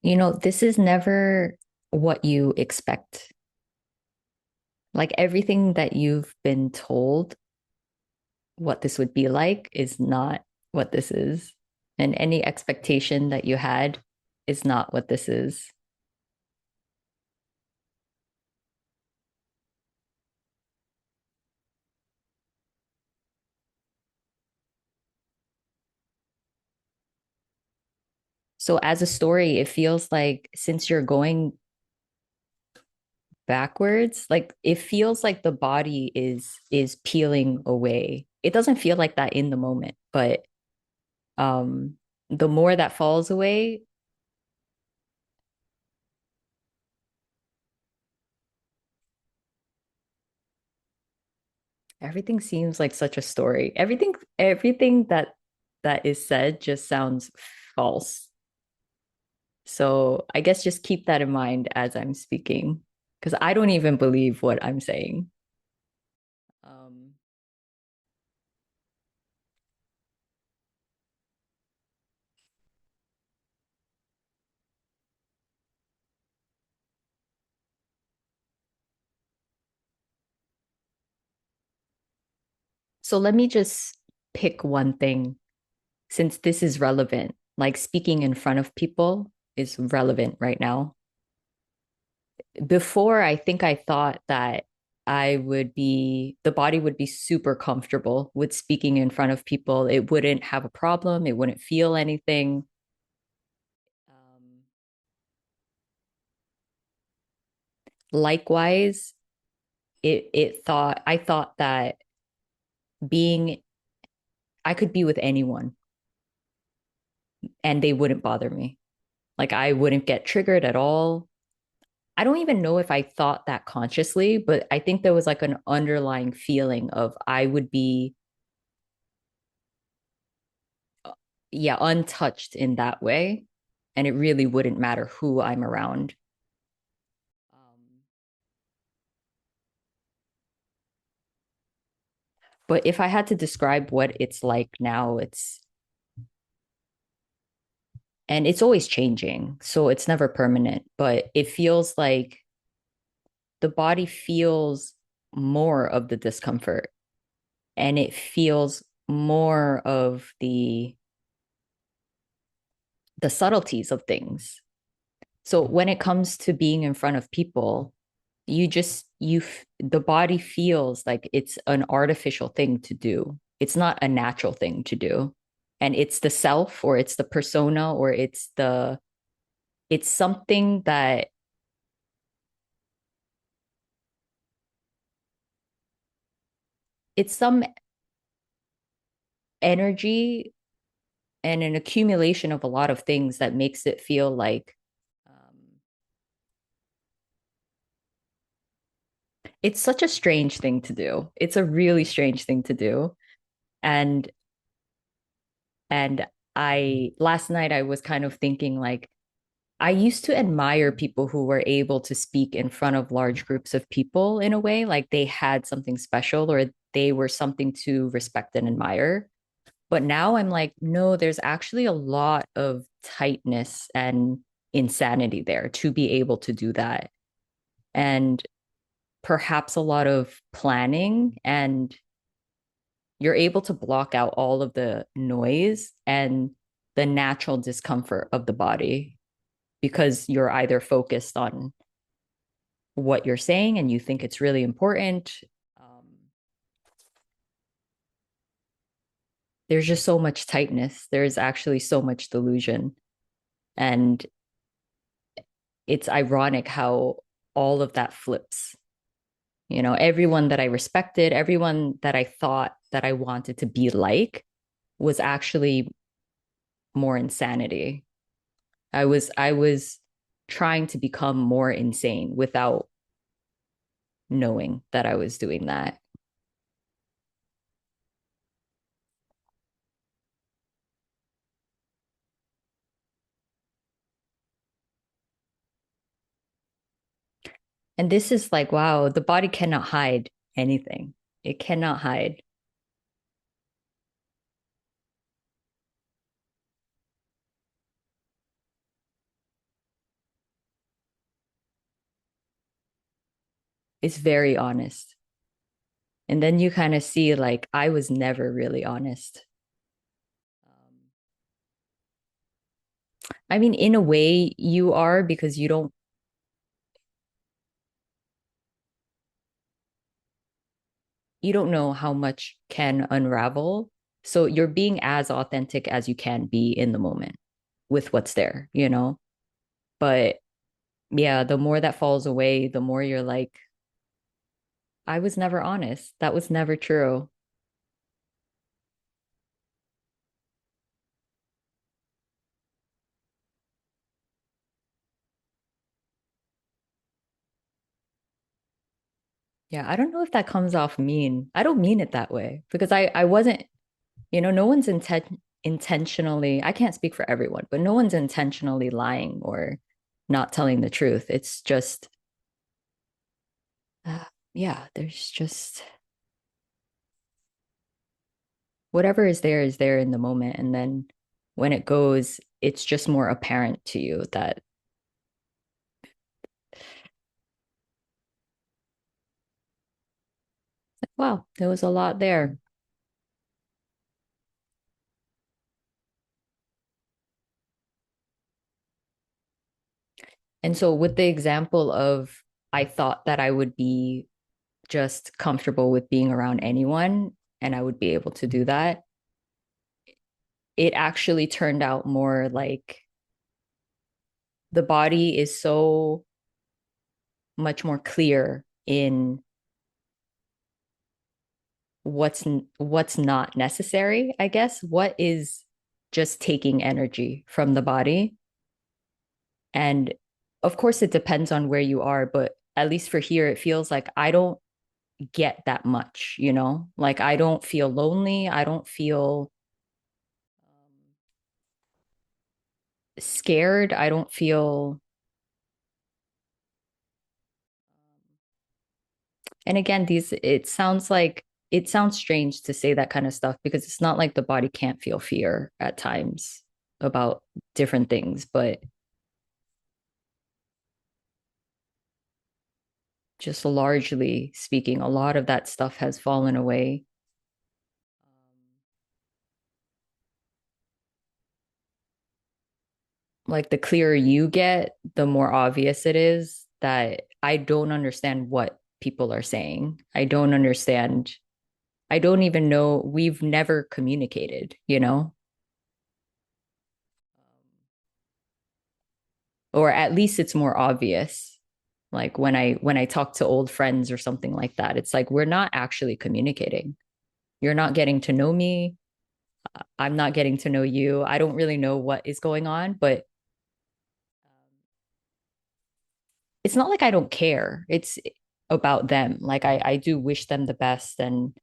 This is never what you expect. Like everything that you've been told what this would be like is not what this is. And any expectation that you had is not what this is. So as a story, it feels like since you're going backwards, like it feels like the body is peeling away. It doesn't feel like that in the moment, but um the more that falls away, everything seems like such a story. Everything that is said just sounds false. So I guess just keep that in mind as I'm speaking, because I don't even believe what I'm saying. Um, so let me just pick one thing since this is relevant. Like speaking in front of people is relevant right now. Before, I think I thought that the body would be super comfortable with speaking in front of people. It wouldn't have a problem, it wouldn't feel anything. Um, Likewise, I thought that being, I could be with anyone and they wouldn't bother me. Like I wouldn't get triggered at all. I don't even know if I thought that consciously, but I think there was like an underlying feeling of I would be, yeah, untouched in that way. And it really wouldn't matter who I'm around. Um, but if I had to describe what it's like now, and it's always changing. So it's never permanent, but it feels like the body feels more of the discomfort and it feels more of the subtleties of things. So when it comes to being in front of people, the body feels like it's an artificial thing to do. It's not a natural thing to do. And it's the self or it's the persona or it's something that it's some energy and an accumulation of a lot of things that makes it feel like it's such a strange thing to do. It's a really strange thing to do. And and I last night I was kind of thinking like I used to admire people who were able to speak in front of large groups of people in a way, like they had something special or they were something to respect and admire. But now I'm like, no, there's actually a lot of tightness and insanity there to be able to do that. And perhaps a lot of planning, and you're able to block out all of the noise and the natural discomfort of the body because you're either focused on what you're saying and you think it's really important. Um, there's just so much tightness. There's actually so much delusion. And it's ironic how all of that flips. Everyone that I respected, everyone that I thought that I wanted to be like was actually more insanity. I was trying to become more insane without knowing that I was doing that. And this is like, wow, the body cannot hide anything. It cannot hide. It's very honest. And then you kind of see like I was never really honest. I mean, in a way you are because you don't know how much can unravel. So you're being as authentic as you can be in the moment with what's there, you know? But yeah, the more that falls away, the more you're like, I was never honest. That was never true. Yeah, I don't know if that comes off mean. I don't mean it that way because I wasn't, no one's intentionally, I can't speak for everyone, but no one's intentionally lying or not telling the truth. It's just yeah, there's just whatever is there in the moment and then when it goes, it's just more apparent to you that wow, there was a lot there. And so with the example of I thought that I would be just comfortable with being around anyone and I would be able to do that. It actually turned out more like the body is so much more clear in what's not necessary, I guess. What is just taking energy from the body? And of course it depends on where you are, but at least for here it feels like I don't get that much, you know? Like I don't feel lonely, I don't feel scared, I don't feel and again, these it sounds strange to say that kind of stuff because it's not like the body can't feel fear at times about different things, but just largely speaking, a lot of that stuff has fallen away. Like the clearer you get, the more obvious it is that I don't understand what people are saying. I don't understand. I don't even know. We've never communicated, you know? Or at least it's more obvious. Like when I talk to old friends or something like that, it's like we're not actually communicating. You're not getting to know me. I'm not getting to know you. I don't really know what is going on, but it's not like I don't care. It's about them. Like I do wish them the best and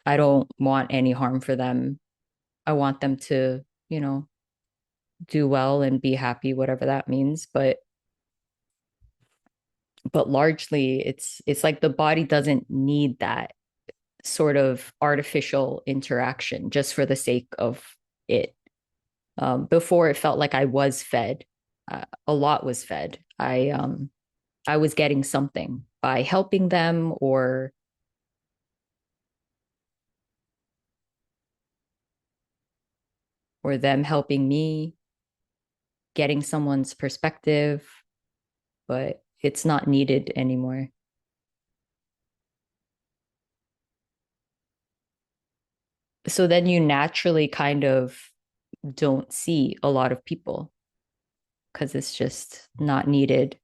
I don't want any harm for them. I want them to, do well and be happy, whatever that means. But largely it's like the body doesn't need that sort of artificial interaction just for the sake of it. Before it felt like I was fed. A lot was fed. I was getting something by helping them or them helping me, getting someone's perspective, but it's not needed anymore. So then you naturally kind of don't see a lot of people because it's just not needed.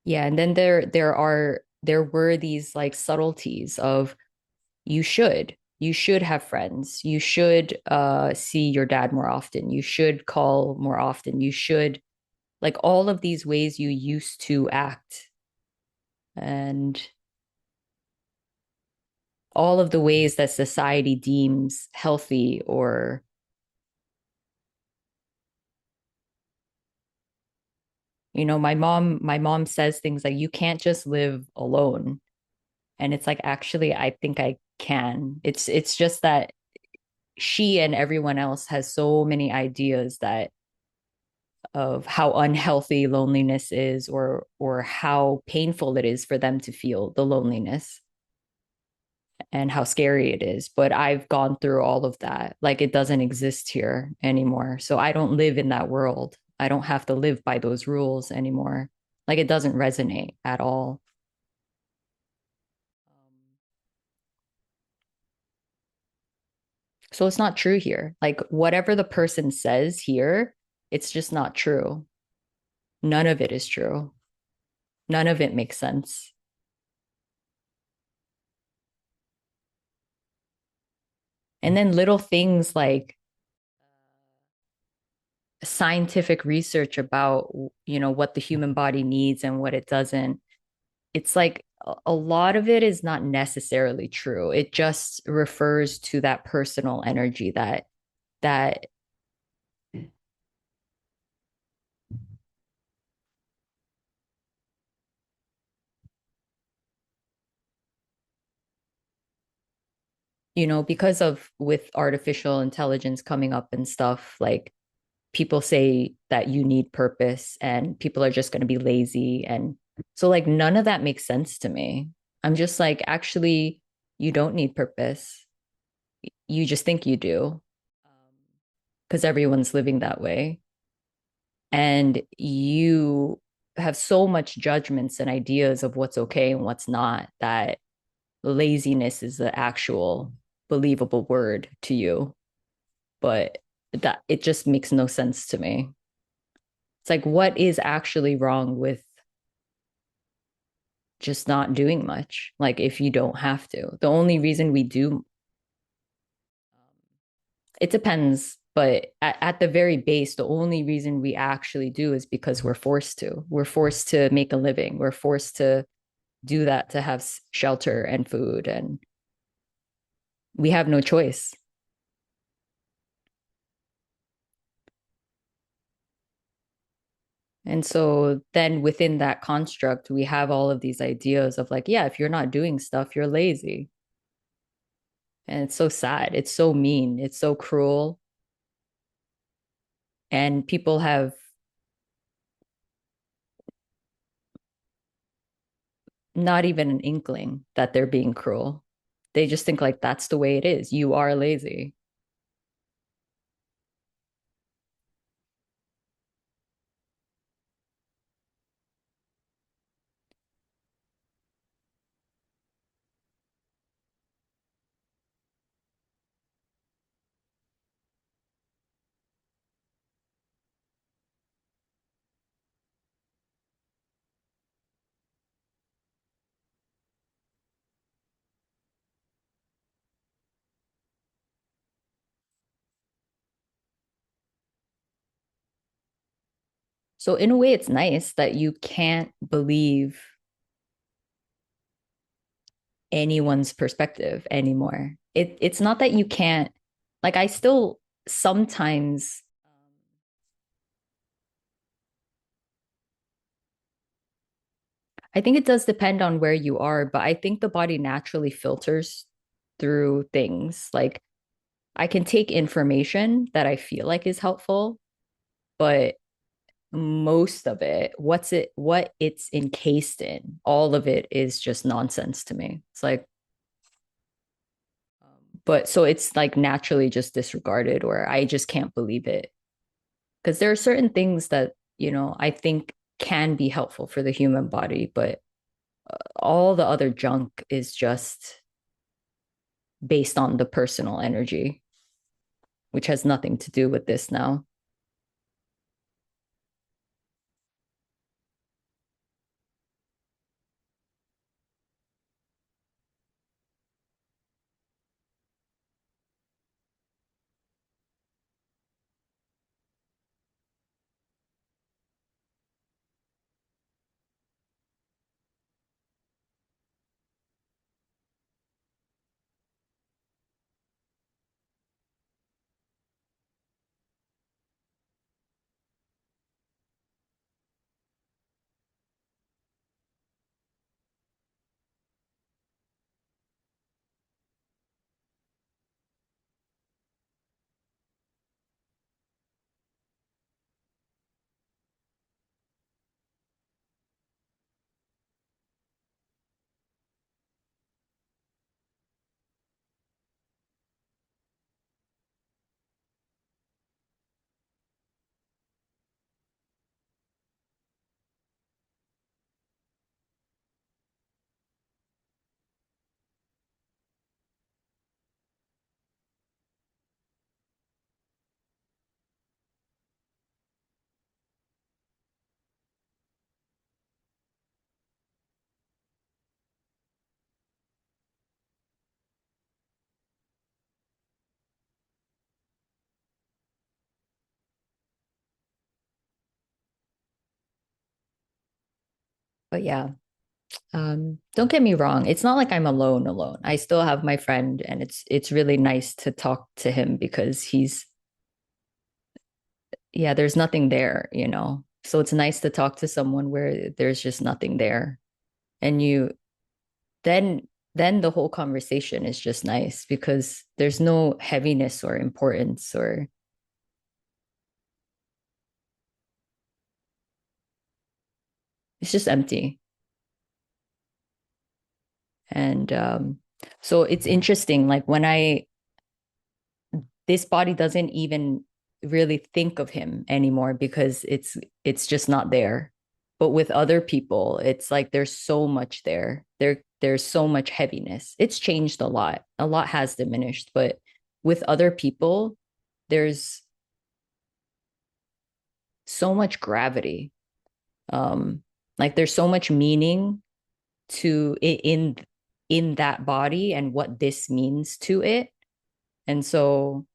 Yeah, and then there were these like subtleties of you should have friends. You should see your dad more often. You should call more often. You should like all of these ways you used to act and all of the ways that society deems healthy or my mom says things like you can't just live alone and it's like actually I think can. It's just that she and everyone else has so many ideas that of how unhealthy loneliness is, or how painful it is for them to feel the loneliness and how scary it is. But I've gone through all of that. Like it doesn't exist here anymore. So I don't live in that world. I don't have to live by those rules anymore. Like it doesn't resonate at all. So it's not true here. Like whatever the person says here, it's just not true. None of it is true. None of it makes sense. And then little things like scientific research about, what the human body needs and what it doesn't. It's like a lot of it is not necessarily true. It just refers to that personal energy that because of with artificial intelligence coming up and stuff, like people say that you need purpose and people are just going to be lazy. And so, like, none of that makes sense to me. I'm just like, actually, you don't need purpose. You just think you do because everyone's living that way. And you have so much judgments and ideas of what's okay and what's not that laziness is the actual believable word to you. But that it just makes no sense to me. It's like, what is actually wrong with just not doing much? Like, if you don't have to, the only reason we do, it depends. But at the very base, the only reason we actually do is because we're forced to. We're forced to make a living. We're forced to do that to have shelter and food. And we have no choice. And so then within that construct, we have all of these ideas of like, yeah, if you're not doing stuff, you're lazy. And it's so sad. It's so mean. It's so cruel. And people have not even an inkling that they're being cruel. They just think like that's the way it is. You are lazy. So in a way, it's nice that you can't believe anyone's perspective anymore. It's not that you can't, like I still sometimes I think it does depend on where you are, but I think the body naturally filters through things. Like I can take information that I feel like is helpful, but most of it, what it's encased in, all of it is just nonsense to me. It's like, but so it's like naturally just disregarded, or I just can't believe it. Because there are certain things that, I think can be helpful for the human body, but all the other junk is just based on the personal energy, which has nothing to do with this now. But yeah, don't get me wrong. It's not like I'm alone. I still have my friend, and it's really nice to talk to him because he's yeah, there's nothing there, you know. So it's nice to talk to someone where there's just nothing there. And you then then the whole conversation is just nice because there's no heaviness or importance or it's just empty. And so it's interesting, like when I this body doesn't even really think of him anymore because it's just not there. But with other people, it's like there's so much there. There's so much heaviness. It's changed a lot. A lot has diminished, but with other people, there's so much gravity. Um, like there's so much meaning to it in that body and what this means to it. And so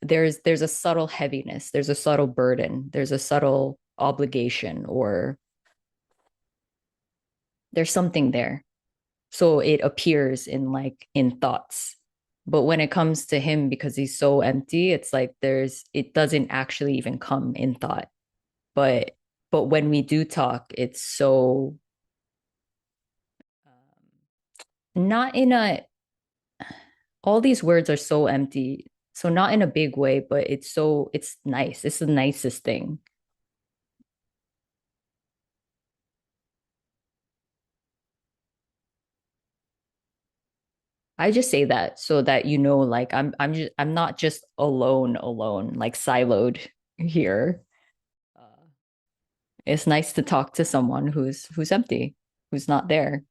there's a subtle heaviness, there's a subtle burden, there's a subtle obligation, or there's something there. So it appears in like in thoughts. But when it comes to him, because he's so empty, it's like it doesn't actually even come in thought. But when we do talk, it's so not in a all these words are so empty. So not in a big way, but it's nice. It's the nicest thing. I just say that so that you know, like I'm not just alone, like siloed here. Uh, it's nice to talk to someone who's empty, who's not there.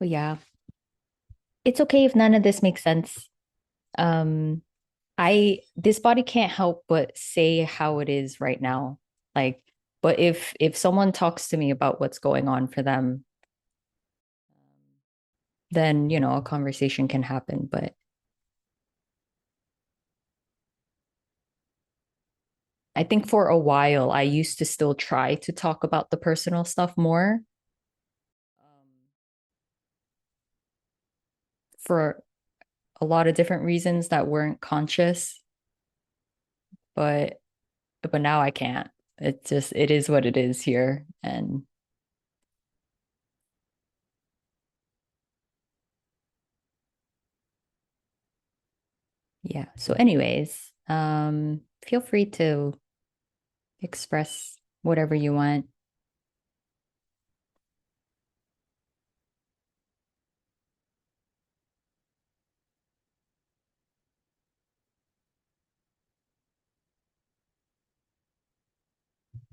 But yeah, it's okay if none of this makes sense. Um, I this body can't help but say how it is right now. Like, but if someone talks to me about what's going on for them, then you know a conversation can happen. But I think for a while I used to still try to talk about the personal stuff more for a lot of different reasons that weren't conscious, but now I can't. It is what it is here. And yeah. So anyways, feel free to express whatever you want.